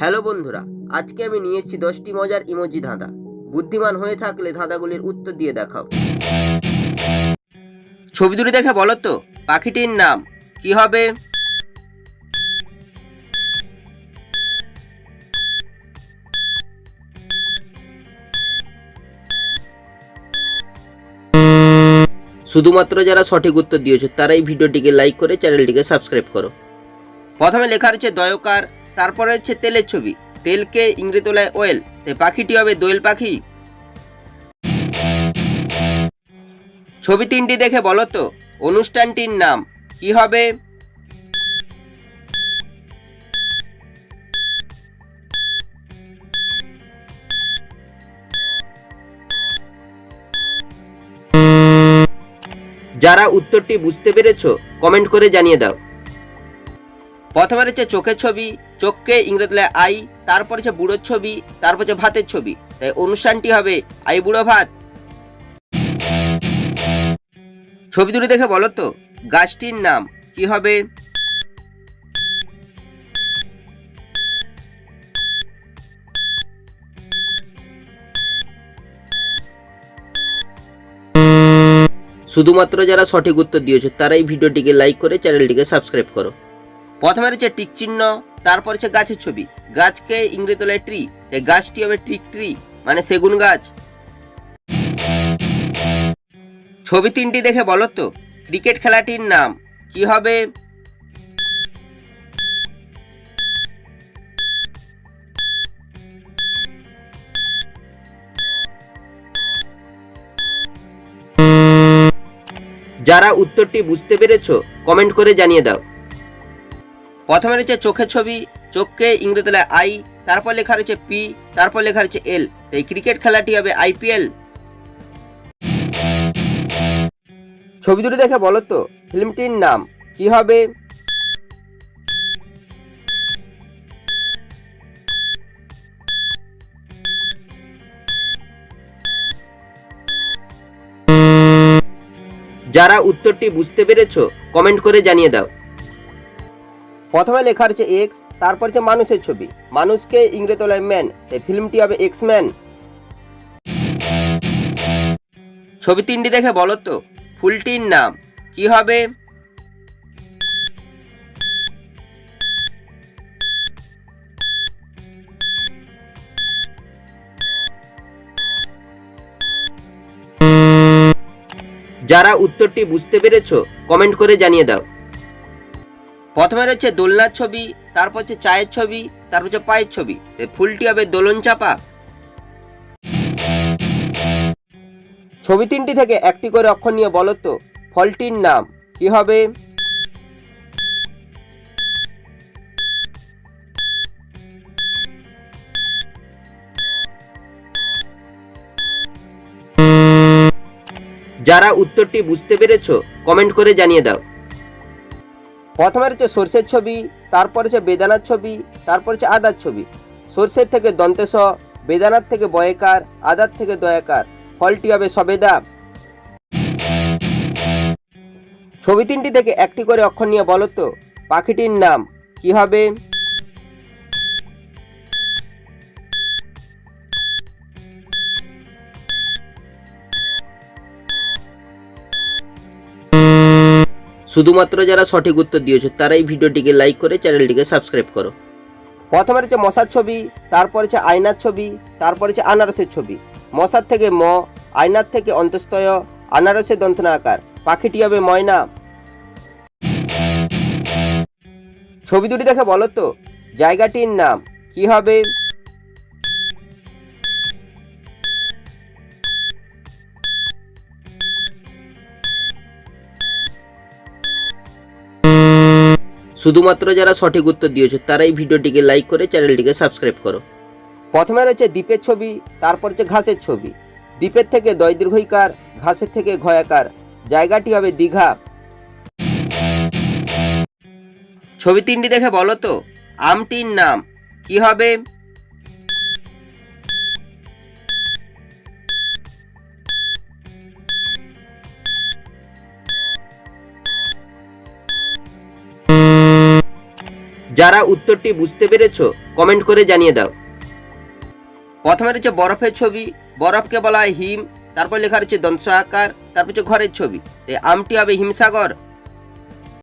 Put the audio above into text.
Hello বন্ধুরা, আজকে আমি নিয়ে এসেছি 10টি মজার ইমোজি ধাঁধা। বুদ্ধিমান হয়ে থাকলে ধাঁধাগুলির উত্তর দিয়ে দেখাও। ছবি দুটি দেখে বলো তো পাখিটির নাম কি হবে? শুধুমাত্র যারা সঠিক উত্তর দিয়েছো তারাই ভিডিওটিকে লাইক করে চ্যানেলটিকে সাবস্ক্রাইব করো। প্রথমে লেখা রয়েছে দয়কার, তারপরে হচ্ছে তেলের ছবি। তেলকে ইংরেজি তোলায় ওয়েল, তাই পাখিটি হবে দোয়েল পাখি। ছবি তিনটি দেখে বলো তো অনুষ্ঠানটির নাম কি হবে? যারা উত্তরটি বুঝতে পেরেছো কমেন্ট করে জানিয়ে দাও। প্রথমে রয়েছে চোখের ছবি, চোখকে ইংরেজিতে আই, তারপর হচ্ছে বুড়োর ছবি, তারপর হচ্ছে ভাতের ছবি, তাই অনুষ্ঠানটি হবে আই বুড়ো ভাত। ছবি দুটি দেখে বলো তো গাছটির নাম কি হবে? শুধুমাত্র যারা সঠিক উত্তর দিয়েছো তারাই ভিডিওটিকে লাইক করে চ্যানেলটিকে সাবস্ক্রাইব করো। প্রথমে রয়েছে টিক চিহ্ন, তারপর হচ্ছে গাছের ছবি। গাছকে ইংরেজি তোলায় ট্রি, তাই গাছটি হবে টিক ট্রি, মানে সেগুন গাছ। ছবি তিনটি দেখে বলো তো ক্রিকেট খেলাটির নাম কি হবে? যারা উত্তরটি বুঝতে পেরেছো কমেন্ট করে জানিয়ে দাও। প্রথমে রয়েছে চোখের ছবি, চোখকে ইংরেজি আই, তারপর লেখা রয়েছে পি, তারপর লেখা রয়েছে এল, তাই ক্রিকেট খেলাটি হবে আইপিএল। ছবি দুটি দেখে বলো তো ফিল্মটির নাম কি হবে? যারা উত্তরটি বুঝতে পেরেছো কমেন্ট করে জানিয়ে দাও। প্রথমে লেখা রয়েছে এক্স, তারপর হচ্ছে মানুষের ছবি। মানুষকে ইংরেজি তোলায় ম্যান, তাই ফিল্মটি হবে এক্স ম্যান। ছবি তিনটি দেখে বলো তো ফুলটির নাম কি হবে? যারা উত্তরটি বুঝতে পেরেছো কমেন্ট করে জানিয়ে দাও। প্রথমে রয়েছে দোলনার ছবি, তারপর হচ্ছে চায়ের ছবি, তারপর হচ্ছে পায়ের ছবি, ফুলটি হবে দোলন চাপা। ছবি তিনটি থেকে একটি করে অক্ষর নিয়ে বলো তো ফলটির নাম কি হবে? যারা উত্তরটি বুঝতে পেরেছো কমেন্ট করে জানিয়ে দাও। প্রথমে রয়েছে সর্ষের ছবি, তারপর হচ্ছে বেদানার ছবি, তারপর হচ্ছে আদার ছবি। সর্ষের থেকে দন্তেস, বেদানার থেকে বয়কার, আদার থেকে দয়াকার, ফলটি হবে সবেদা। ছবি তিনটি থেকে একটি করে অক্ষর নিয়ে বলো তো পাখিটির নাম কি হবে? শুধুমাত্র যারা সঠিক উত্তর দিয়েছো তারাই ভিডিওটিকে লাইক করে চ্যানেলটিকে সাবস্ক্রাইব করো। প্রথমে রয়েছে মশার ছবি, তারপর হচ্ছে আয়নার ছবি, তারপর হচ্ছে আনারসের ছবি। মশার থেকে ম, আয়নার থেকে অন্তস্তয়, আনারসের দন্তনা আকার, পাখিটি হবে ময়না। ছবি দুটি দেখে বলো তো জায়গাটির নাম কি হবে? শুধুমাত্র যারা সঠিক উত্তর দিয়েছো তারাই ভিডিওটিকে লাইক করে চ্যানেলটিকে সাবস্ক্রাইব করো। প্রথমে রয়েছে দ্বীপের ছবি, তারপর হচ্ছে ঘাসের ছবি। দ্বীপের থেকে দয় দীর্ঘইকার, ঘাসের থেকে ঘয়াকার, জায়গাটি হবে দীঘা। ছবি তিনটি দেখে বলো তো আমটির নাম কি হবে? যারা উত্তরটি বুঝতে পেরেছো কমেন্ট করে জানিয়ে দাও। প্রথমে রয়েছে বরফের ছবি, বরফকে বলা হয় হিম, তারপর লেখা রয়েছে দন্তস আকার, তারপর হচ্ছে ঘরের ছবি। তো আমটি হবে হিমসাগর।